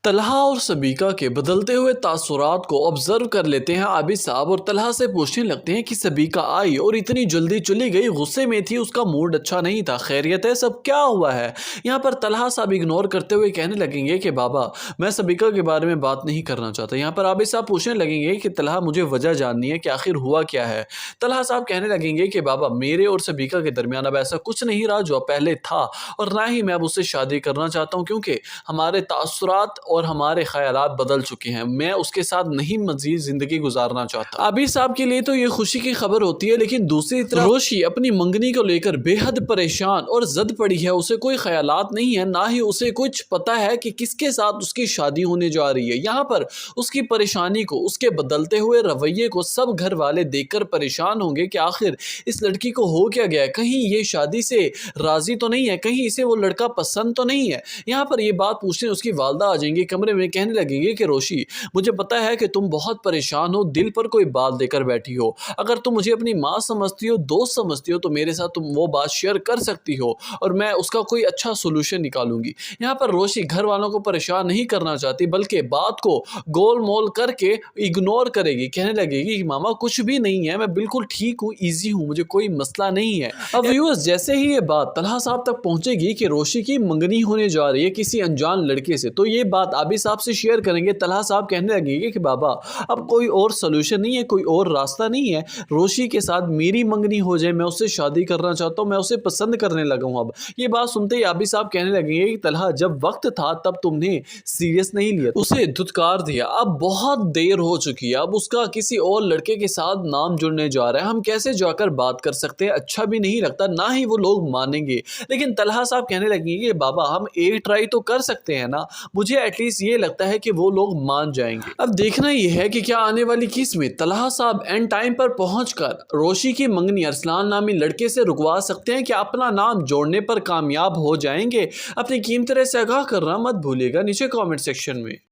तलहा और सबीका के बदलते हुए तासुरात को ऑब्जर्व कर लेते हैं आबिद साहब और तलहा से पूछने लगते हैं कि सबीका आई और इतनी जल्दी चली गई, गुस्से में थी, उसका मूड अच्छा नहीं था, खैरियत है, सब क्या हुआ है। यहाँ पर तलहा साहब इग्नोर करते हुए कहने लगेंगे कि बाबा मैं सबीका के बारे में बात नहीं करना चाहता। यहाँ पर आबिद साहब पूछने लगेंगे कि तलहा मुझे वजह जाननी है कि आखिर हुआ क्या है। तलहा साहब कहने लगेंगे कि बाबा मेरे और सबीका के दरमियान अब ऐसा कुछ नहीं रहा जो पहले था, और ना ही मैं अब उससे शादी करना चाहता हूँ, क्योंकि हमारे तासुरात और हमारे ख्यालात बदल चुके हैं। मैं उसके साथ नहीं मजीद जिंदगी गुजारना चाहता। आबिद साहब के लिए तो ये खुशी की खबर होती है, लेकिन दूसरी तरफ रोशी अपनी मंगनी को लेकर बेहद परेशान और जद पड़ी है। उसे कोई ख्यालात नहीं है, ना ही उसे कुछ पता है कि किसके साथ उसकी शादी होने जा रही है। यहाँ पर उसकी परेशानी को, उसके बदलते हुए रवैये को सब घर वाले देखकर परेशान होंगे कि आखिर इस लड़की को हो क्या गया, कहीं ये शादी से राजी तो नहीं है, कहीं इसे वो लड़का पसंद तो नहीं है। यहाँ पर ये बात पूछने उसकी वालदा आ जाएंगी कमरे में, कहने लगेंगे कि रोशी मुझे पता है कि तुम बहुत परेशान हो, दिल पर कोई बात लेकर बैठी हो। अगर तुम मुझे अपनी माँ समझती हो, दोस्त समझती हो, तो मेरे साथ तुम वो बात शेयर कर सकती हो और मैं उसका कोई अच्छा सोल्यूशन निकालूंगी। यहाँ पर रोशी घर वालों को परेशान नहीं करना चाहती, बल्कि बात को गोल मोल करके इग्नोर करेगी, कहने लगेगी कि मामा कुछ भी नहीं है, मैं बिल्कुल ठीक हूँ, ईजी हूँ, मुझे कोई मसला नहीं है। अब व्यूअर्स जैसे ही ये बात तलहा साहब तक पहुंचेगी कि रोशी की मंगनी होने जा रही है किसी अनजान लड़के से, तो ये बात आबिद साहब से शेयर करेंगे। तलहा साहब कहने लगेंगे कि बाबा अब कोई और सोल्यूशन नहीं है, कोई और रास्ता नहीं है, रोशी के साथ मेरी मंगनी हो जाए, मैं उससे शादी करना चाहता हूँ, मैं उसे पसंद करने लगा हूँ। अब ये बात सुनते ही आबिद साहब कहने लगेंगे कि तलहा जब वक्त था तब तुमने सीरियस नहीं लिया, उसे धुतकार दिया, अब बहुत देर हो चुकी है, अब उसका किसी और लड़के के साथ नाम जुड़ने जा रहा है, हम कैसे जाकर बात कर सकते हैं, अच्छा भी नहीं लगता, ना ही वो लोग मानेंगे। लेकिन तलहा साहब कहने लगेंगे कि बाबा हम एक ट्राई तो कर सकते हैं ना, मुझे एटलीस्ट ये लगता है कि वो लोग मान जाएंगे। अब देखना ये है कि क्या आने वाली किस में तलहा साहब एंड टाइम पर पहुंचकर रोशी की मंगनी अरसलान नामी लड़के से रुकवा सकते हैं, कि अपना नाम जोड़ने पर कामयाब हो जाएंगे। अपनी कीमती राय से आगाह करना मत भूलिएगा नीचे कमेंट सेक्शन में।